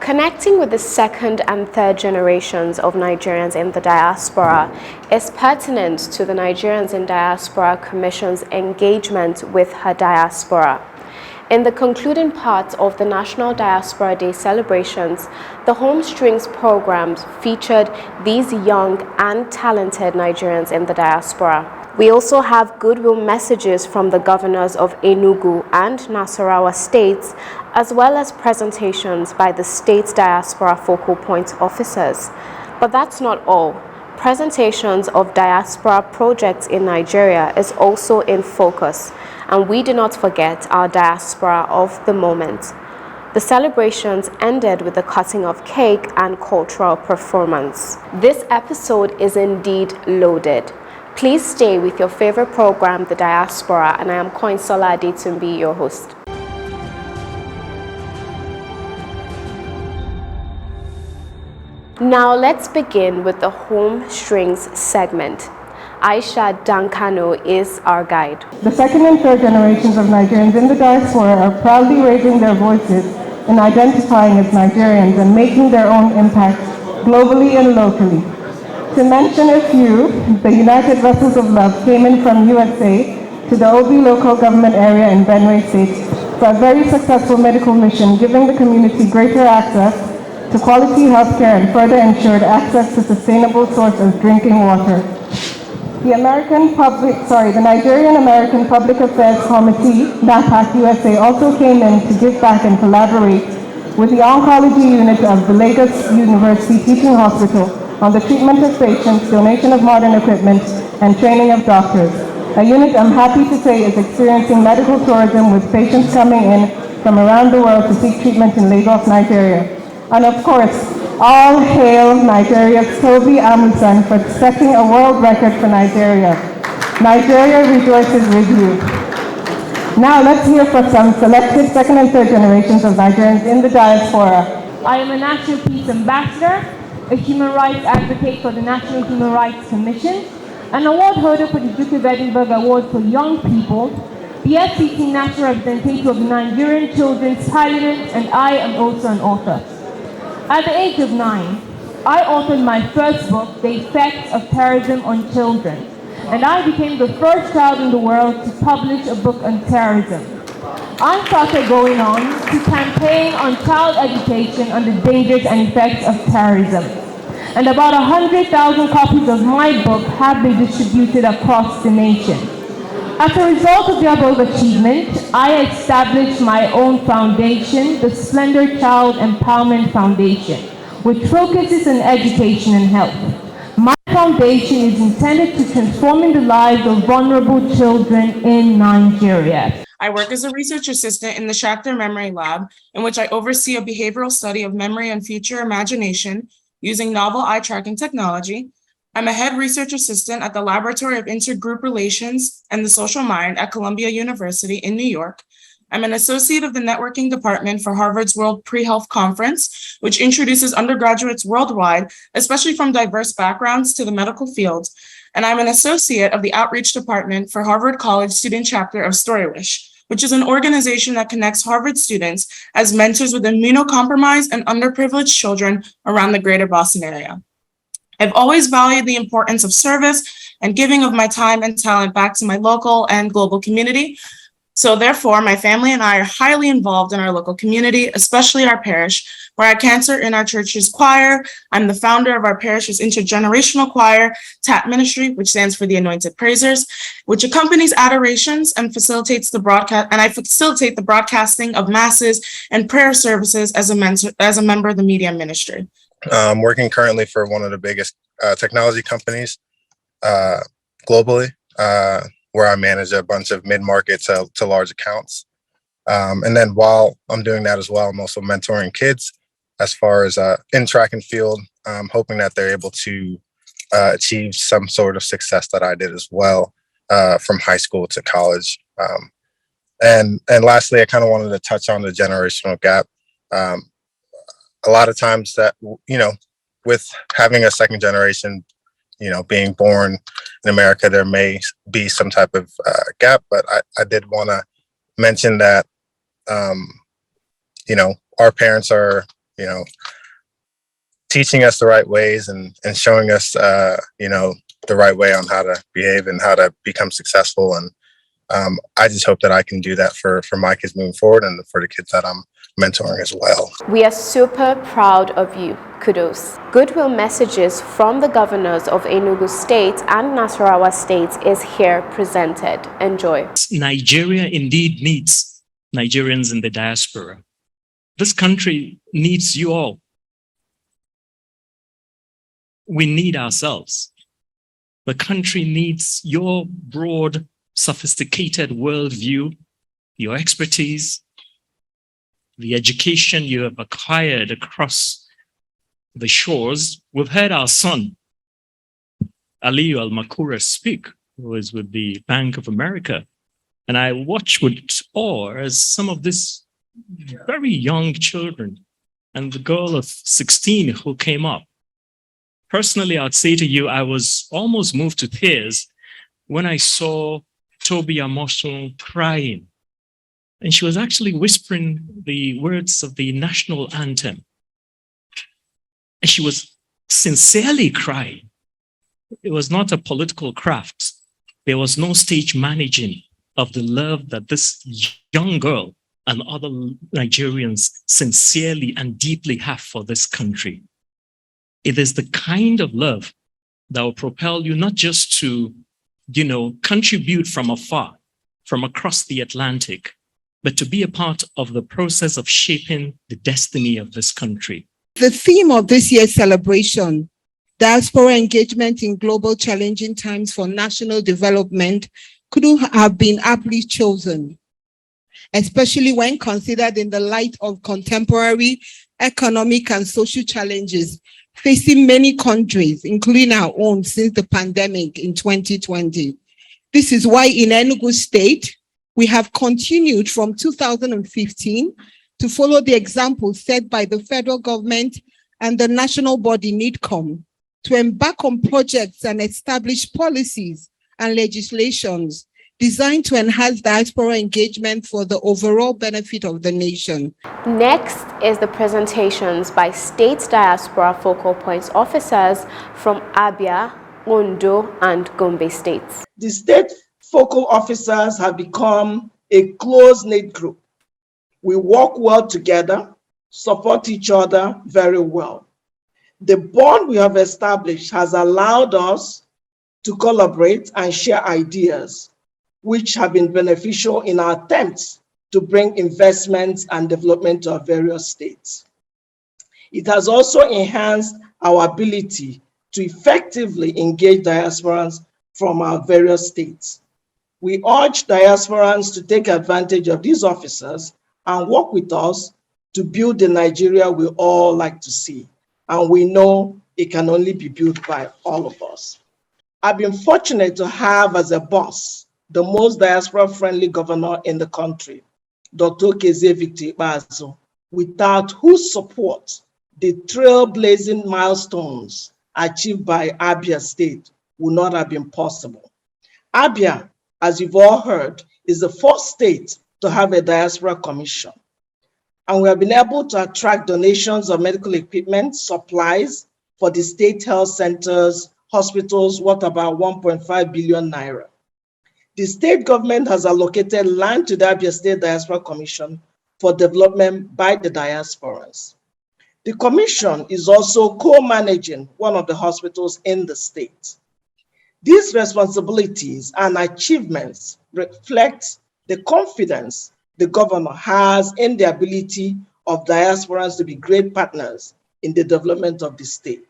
Connecting with the second and third generations of Nigerians in the diaspora is pertinent to the Nigerians in Diaspora Commission's engagement with her diaspora. In the concluding part of the National Diaspora Day celebrations, the Home Strings programs featured these young and talented Nigerians in the diaspora. We also have goodwill messages from the governors of Enugu and Nasarawa states, as well as presentations by the state's diaspora focal point officers. But that's not all. Presentations of diaspora projects in Nigeria is also in focus, and we do not forget our diaspora of the moment. The celebrations ended with the cutting of cake and cultural performance. This episode is indeed loaded. Please stay with your favorite program, The Diaspora, and I am Koinsola Adetumbi, your host. Now let's begin with the Home Strings segment. Aisha Dankano is our guide. The second and third generations of Nigerians in the diaspora are proudly raising their voices in identifying as Nigerians and making their own impact globally and locally. To mention a few, the United Vessels of Love came in from USA to the Obi local government area in Benue State for a very successful medical mission, giving the community greater access to quality healthcare and further ensured access to sustainable source of drinking water. The Nigerian American Public Affairs Committee, NAPAC USA, also came in to give back and collaborate with the oncology unit of the Lagos University Teaching Hospital on the treatment of patients, donation of modern equipment, and training of doctors. A unit I'm happy to say is experiencing medical tourism with patients coming in from around the world to seek treatment in Lagos, Nigeria. And of course, all hail Nigeria's Toby Amusan for setting a world record for Nigeria. Nigeria rejoices with you. Now let's hear from some selected second and third generations of Nigerians in the diaspora. I am a National Peace Ambassador, a human rights advocate for the National Human Rights Commission, an award holder for the Duke of Edinburgh Award for Young People, the FCC National Representative of the Nigerian Children's Parliament, and I am also an author. At the age of 9, I authored my first book, The Effects of Terrorism on Children, and I became the first child in the world to publish a book on terrorism. I started going on to campaign on child education on the dangers and effects of terrorism. And about 100,000 copies of my book have been distributed across the nation. As a result of the above achievement, I established my own foundation, the Splendor Child Empowerment Foundation, which focuses on education and health. My foundation is intended to transform the lives of vulnerable children in Nigeria. I work as a research assistant in the Schachter Memory Lab, in which I oversee a behavioral study of memory and future imagination using novel eye tracking technology. I'm a head research assistant at the Laboratory of Intergroup Relations and the Social Mind at Columbia University in New York. I'm an associate of the networking department for Harvard's World Pre-Health Conference, which introduces undergraduates worldwide, especially from diverse backgrounds, to the medical field. And I'm an associate of the outreach department for Harvard College student chapter of StoryWish, which is an organization that connects Harvard students as mentors with immunocompromised and underprivileged children around the greater Boston area. I've always valued the importance of service and giving of my time and talent back to my local and global community. So therefore, my family and I are highly involved in our local community, especially our parish, where I cantor in our church's choir. I'm the founder of our parish's intergenerational choir, TAP Ministry, which stands for the Anointed Praisers, which accompanies adorations and facilitates the broadcast. And I facilitate the broadcasting of masses and prayer services as a member of the media ministry. I'm working currently for one of the biggest technology companies globally, where I manage a bunch of mid-market to large accounts. And then while I'm doing that as well, I'm also mentoring kids as far as in track and field, hoping that they're able to achieve some sort of success that I did as well from high school to college. And lastly, I kind of wanted to touch on the generational gap. A lot of times that, with having a second generation, being born in America, there may be some type of gap, but I did want to mention that, our parents are teaching us the right ways and showing us, the right way on how to behave and how to become successful. And I just hope that I can do that for my kids moving forward and for the kids that I'm mentoring as well. We are super proud of you. Kudos. Goodwill messages from the governors of Enugu State and Nasarawa State is here presented. Enjoy. Nigeria indeed needs Nigerians in the diaspora. This country needs you all. We need ourselves. The country needs your broad, sophisticated worldview, your expertise, the education you have acquired across the shores. We've heard our son, Aliyu Al-Makura, speak, who is with the Bank of America. And I watch with awe as some of these very young children and the girl of 16 who came up. Personally, I'd say to you, I was almost moved to tears when I saw Toby Amosun crying. And she was actually whispering the words of the national anthem. And she was sincerely crying. It was not a political craft. There was no stage managing of the love that this young girl and other Nigerians sincerely and deeply have for this country. It is the kind of love that will propel you not just to, contribute from afar, from across the Atlantic, but to be a part of the process of shaping the destiny of this country. The theme of this year's celebration, Diaspora Engagement in Global Challenging Times for National Development, couldn't have been aptly chosen, especially when considered in the light of contemporary economic and social challenges facing many countries, including our own, since the pandemic in 2020. This is why in Enugu State, we have continued from 2015 to follow the example set by the federal government and the national body NIDCOM to embark on projects and establish policies and legislations designed to enhance diaspora engagement for the overall benefit of the nation. Next is the presentations by state diaspora focal points officers from Abia, Ondo, and Gombe states. The state focal officers have become a close-knit group. We work well together, support each other very well. The bond we have established has allowed us to collaborate and share ideas, which have been beneficial in our attempts to bring investments and development to our various states. It has also enhanced our ability to effectively engage diasporans from our various states. We urge diasporans to take advantage of these officers and work with us to build the Nigeria we all like to see. And we know it can only be built by all of us. I've been fortunate to have as a boss the most diaspora-friendly governor in the country, Dr. Okezie Victor Ikpeazu, without whose support the trailblazing milestones achieved by Abia State would not have been possible. Abia, as you've all heard, is the first state to have a diaspora commission. And we have been able to attract donations of medical equipment, supplies for the state health centers, hospitals, worth about 1.5 billion naira. The state government has allocated land to the Abia State Diaspora Commission for development by the diasporans. The commission is also co-managing one of the hospitals in the state. These responsibilities and achievements reflect the confidence the governor has in the ability of diasporans to be great partners in the development of the state.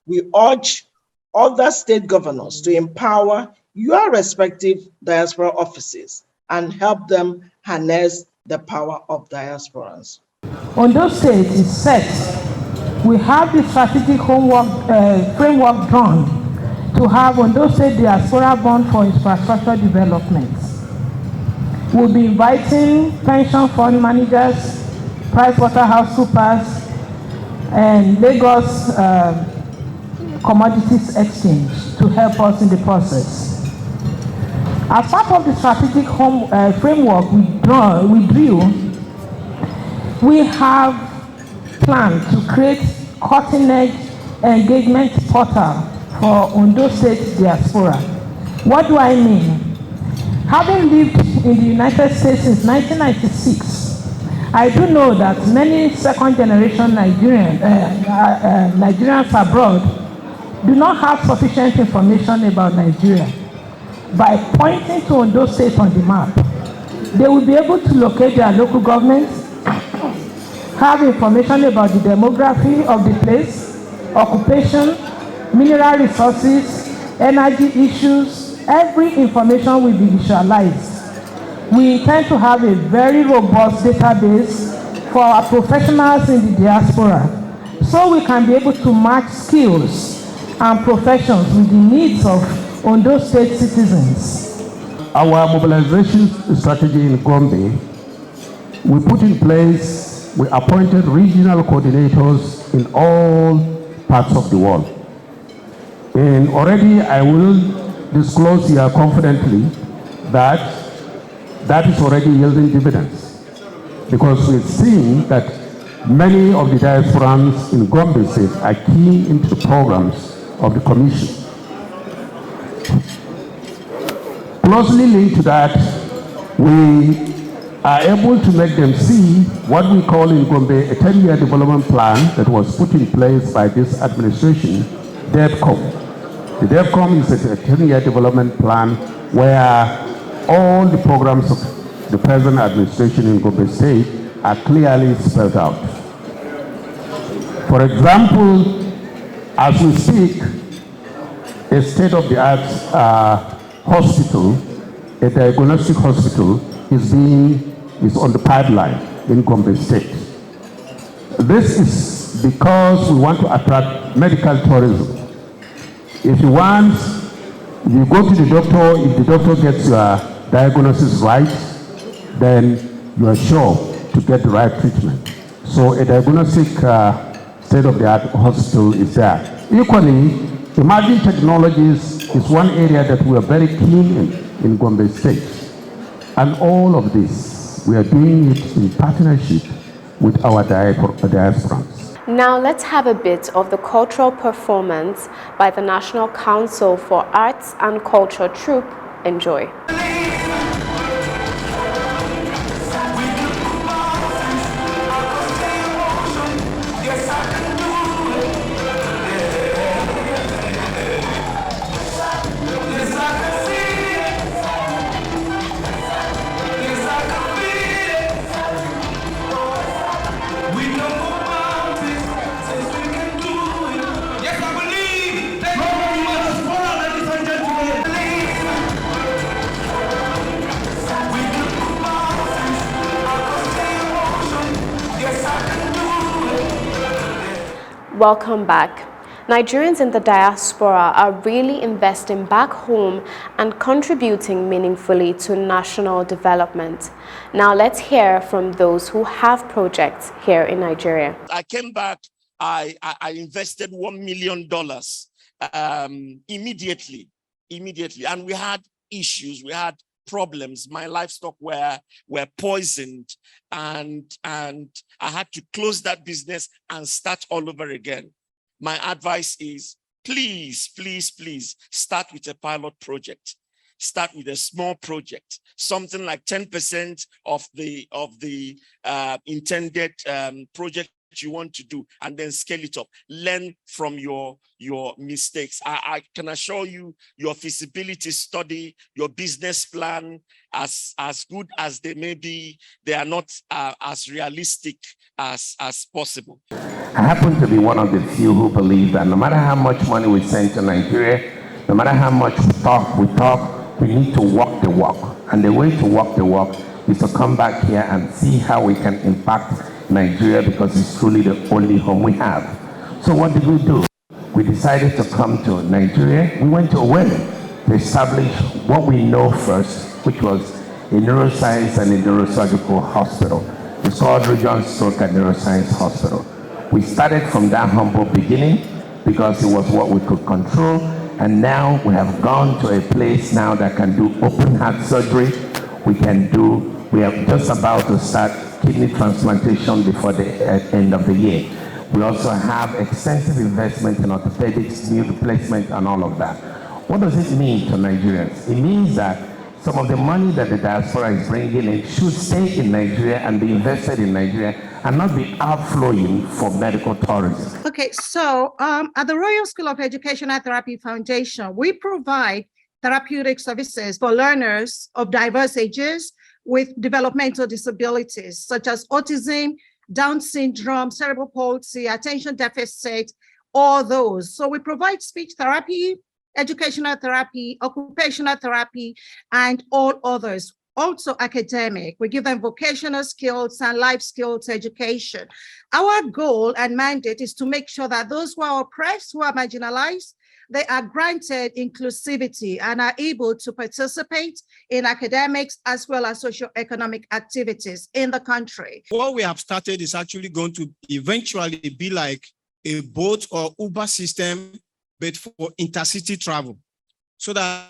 We urge other state governors to empower your respective diaspora offices and help them harness the power of diasporans. Ondo State is set. We have the strategic framework drawn to have Ondo State Diaspora Bond for infrastructure development. We'll be inviting pension fund managers, PricewaterhouseCoopers, and Lagos Commodities Exchange to help us in the process. As part of the strategic framework we have plan to create cutting-edge engagement portal for Ondo State diaspora. What do I mean? Having lived in the United States since 1996, I do know that many second-generation Nigerians abroad do not have sufficient information about Nigeria. By pointing to Ondo State on the map, they will be able to locate their local governments, have information about the demography of the place, occupation, mineral resources, energy issues. Every information will be visualized. We intend to have a very robust database for our professionals in the diaspora, so we can be able to match skills and professions with the needs of Ondo State citizens. Our mobilization strategy in Gombe, we put in place, we appointed regional coordinators in all parts of the world. And already I will disclose here confidently that that is already yielding dividends, because we've seen that many of the diasporans in Gombe State are key into the programs of the Commission. Closely linked to that, we are able to make them see what we call in Gombe a 10-year development plan that was put in place by this administration, DEVCOM. The DEVCOM is a 10-year development plan where all the programs of the present administration in Gombe State are clearly spelled out. For example, as we speak, a state-of-the-art hospital, a diagnostic hospital, is on the pipeline in Gombe State. This is because we want to attract medical tourism. If you go to the doctor, if the doctor gets your diagnosis right, then you are sure to get the right treatment. So a diagnostic state-of-the-art hospital is there. Equally, emerging technologies is one area that we are very keen in Gombe State. And all of this, we are doing it in partnership with our diasporans. Now let's have a bit of the cultural performance by the National Council for Arts and Culture troupe. Enjoy. Welcome back. Nigerians in the diaspora are really investing back home and contributing meaningfully to national development. Now let's hear from those who have projects here in Nigeria. I came back, I invested $1 million immediately, and we had issues, we had problems. My livestock were poisoned, and I had to close that business and start all over again. My advice is, please, please, please start with a pilot project. Start with a small project, something like 10% of the intended project you want to do, and then scale it up. Learn from your mistakes. I can assure you, your feasibility study, your business plan, as good as they may be, they are not as realistic as possible. I happen to be one of the few who believe that no matter how much money we send to Nigeria, no matter how much we talk, we need to walk the walk. And the way to walk the walk is to come back here and see how we can impact Nigeria, because it's truly the only home we have. So what did we do? We decided to come to Nigeria. We went to Owerri to establish what we know first, which was a neuroscience and a neurosurgical hospital. It's called Regional Stroke and Neuroscience Hospital. We started from that humble beginning because it was what we could control, and now we have gone to a place now that can do open heart surgery. We can do We are just about to start kidney transplantation before the end of the year. We also have extensive investment in orthopedics, knee replacement, and all of that. What does it mean to Nigerians? It means that some of the money that the diaspora is bringing in should stay in Nigeria and be invested in Nigeria and not be outflowing for medical tourism. Okay, so at the Royal School of Educational Therapy Foundation, we provide therapeutic services for learners of diverse ages with developmental disabilities, such as autism, Down syndrome, cerebral palsy, attention deficit, all those. So we provide speech therapy, educational therapy, occupational therapy, and all others. Also academic, we give them vocational skills and life skills education. Our goal and mandate is to make sure that those who are oppressed, who are marginalized, they are granted inclusivity and are able to participate in academics as well as socioeconomic activities in the country. What we have started is actually going to eventually be like a boat or Uber system, but for intercity travel. So that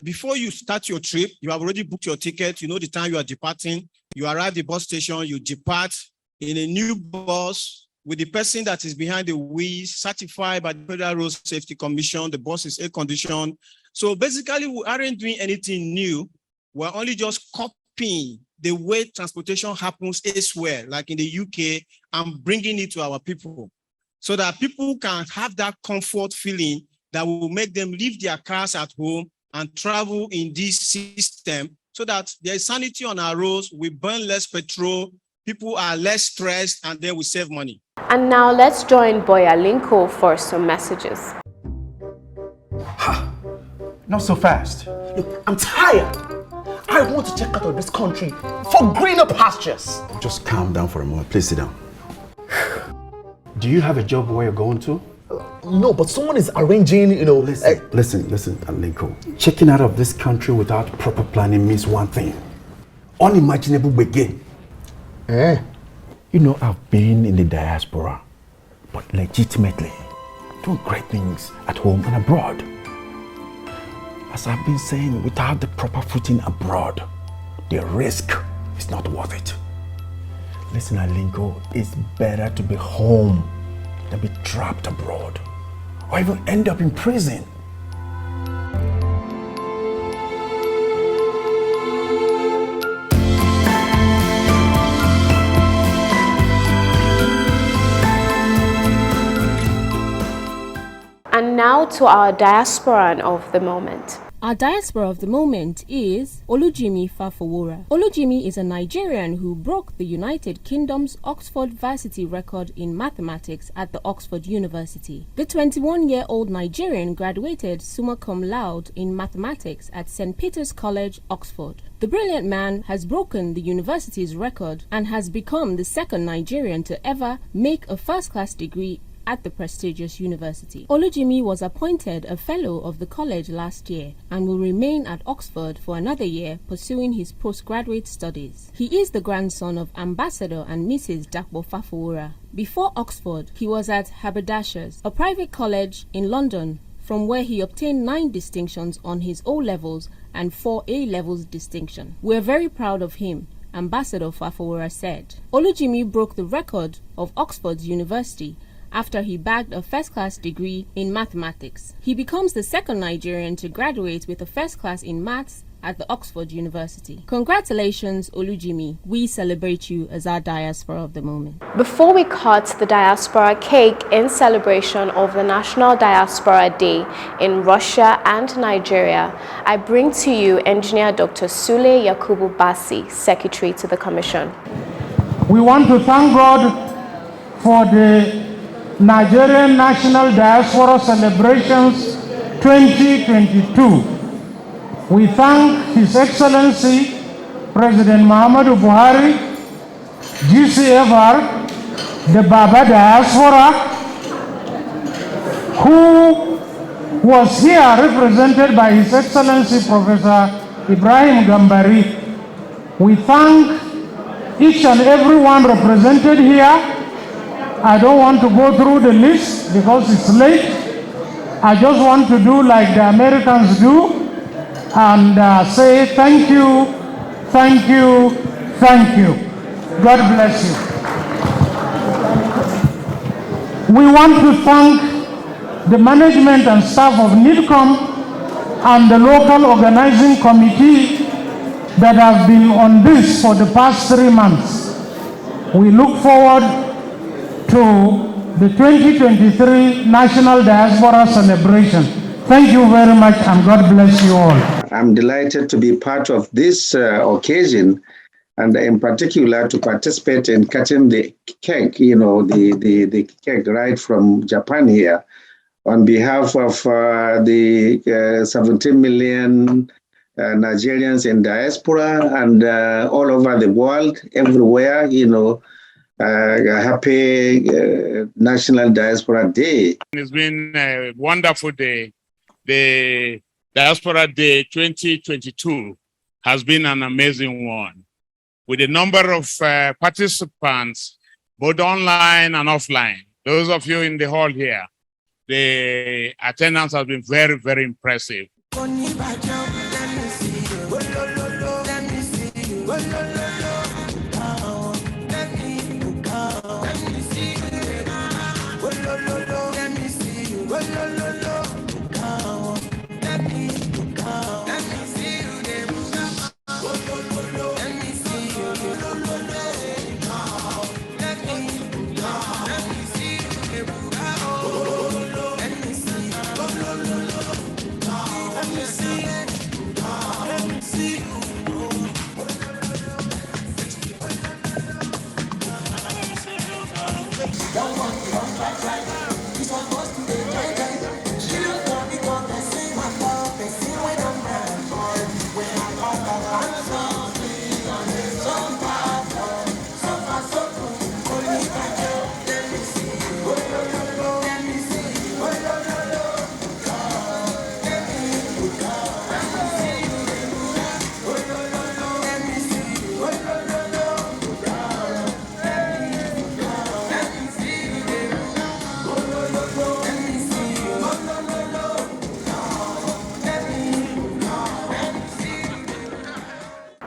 before you start your trip, you have already booked your ticket, you know the time you are departing, you arrive at the bus station, you depart in a new bus with the person that is behind the wheel, certified by the Federal Road Safety Commission, the bus is air-conditioned. So basically, we aren't doing anything new. We're only just copying the way transportation happens elsewhere, like in the UK, and bringing it to our people, so that people can have that comfort feeling that will make them leave their cars at home and travel in this system, so that there is sanity on our roads, we burn less petrol, people are less stressed, and then we save money. And now let's join Boya Linko for some messages. Ha! Not so fast. Look, I'm tired. I want to check out of this country for greener pastures. Just calm down for a moment. Please sit down. Do you have a job where you're going to? No, but someone is arranging, you know. Listen, Alinko. Checking out of this country without proper planning means one thing. Unimaginable begin. You know, I've been in the diaspora, but legitimately doing great things at home and abroad. As I've been saying, without the proper footing abroad, the risk is not worth it. Listen, Alinko, it's better to be home than be trapped abroad, or even end up in prison. And now to our diasporan of the moment. Our diaspora of the moment is Olujimi Fafowora. Olujimi is a Nigerian who broke the United Kingdom's Oxford Varsity record in mathematics at the Oxford University. The 21-year-old Nigerian graduated summa cum laude in mathematics at St. Peter's College, Oxford. The brilliant man has broken the university's record and has become the second Nigerian to ever make a first-class degree at the prestigious university. Olujimi was appointed a fellow of the college last year and will remain at Oxford for another year pursuing his postgraduate studies. He is the grandson of Ambassador and Mrs. Dakbo Fafowora. Before Oxford, he was at Haberdashers, a private college in London, from where he obtained 9 distinctions on his O-levels and 4 A-levels distinction. We're very proud of him, Ambassador Fafowora said. Olujimi broke the record of Oxford's University after he bagged a first-class degree in mathematics. He becomes the second Nigerian to graduate with a first class in maths at the Oxford University. Congratulations, Olujimi. We celebrate you as our diaspora of the moment. Before we cut the diaspora cake in celebration of the National Diaspora Day in Russia and Nigeria, I bring to you Engineer Dr. Sule Yakubu Basi, Secretary to the Commission. We want to thank God for the Nigerian National Diaspora Celebrations 2022. We thank His Excellency President Muhammadu Buhari, GCFR, the Baba Diaspora, who was here represented by His Excellency Professor Ibrahim Gambari. We thank each and every one represented here. I don't want to go through the list because it's late. I just want to do like the Americans do and say thank you Thank you. Thank you. God bless you. We want to thank the management and staff of NIDCOM and the local organizing committee that have been on this for the past 3 months. We look forward to the 2023 National Diaspora Celebration. Thank you very much and God bless you all. I'm delighted to be part of this occasion, and in particular to participate in cutting the cake, the cake right from Japan here, on behalf of the 17 million Nigerians in diaspora and all over the world, everywhere, a happy National Diaspora Day. It's been a wonderful day. The Diaspora Day 2022 has been an amazing one, with a number of participants, both online and offline. Those of you in the hall here, the attendance has been very, very impressive.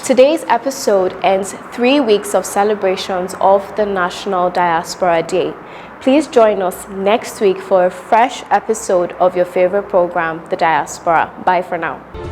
Today's episode ends 3 weeks of celebrations of the National Diaspora Day. Please join us next week for a fresh episode of your favorite program, The Diaspora. Bye for now.